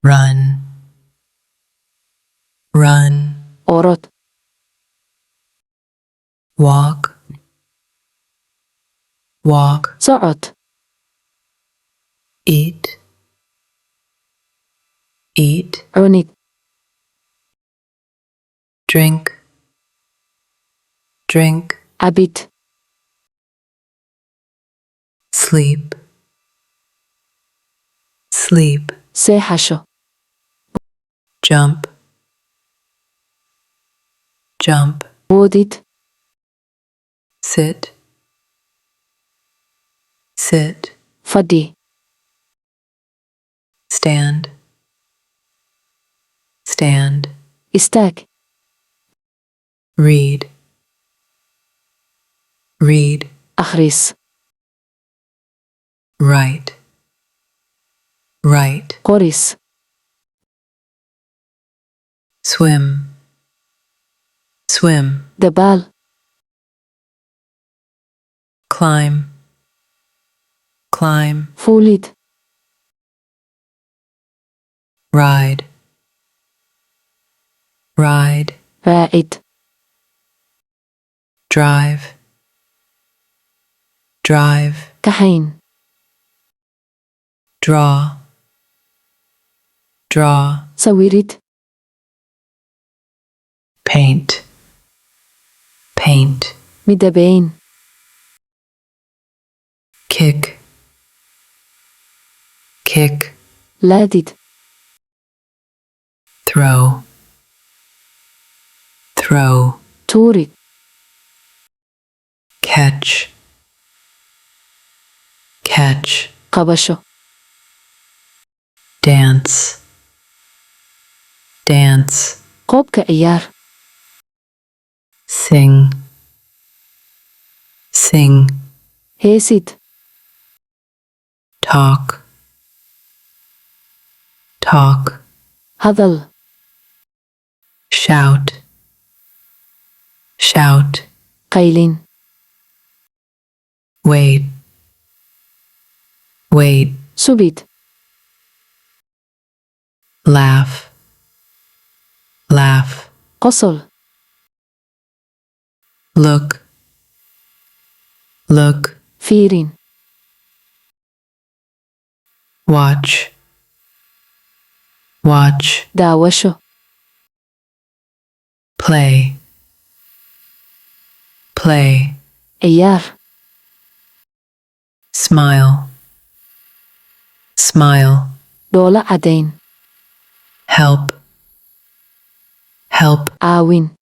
run, run, orod, walk, walk, socod, eat, eat, cunid, drink, drink, cabid, sleep, sleep, seexasho, jump, jump, boodid, sit, sit, fadhi, stand, stand, istaag, read, read, akhris, write, write, qoris, swim, swim, dabaal, climb, climb, fuulid, ride, ride, raacid, drive, drive, kaxayn, draw, draw, sawirid, paint, paint, midabayn, kick, kick, laadid, throw, throw, tuurid, catch, catch, qabasho, dance, dance, qoobka ciyaar, sing, sing, heesid, talk, talk, hadal, shout, shout, qaylin, wait, wait, subid, laugh, laugh, qosol, look, look, fiirin, watch, watch, daawasho, play, play, ciyaar, smile, smile, dhoola cadayn, help, help, caawin,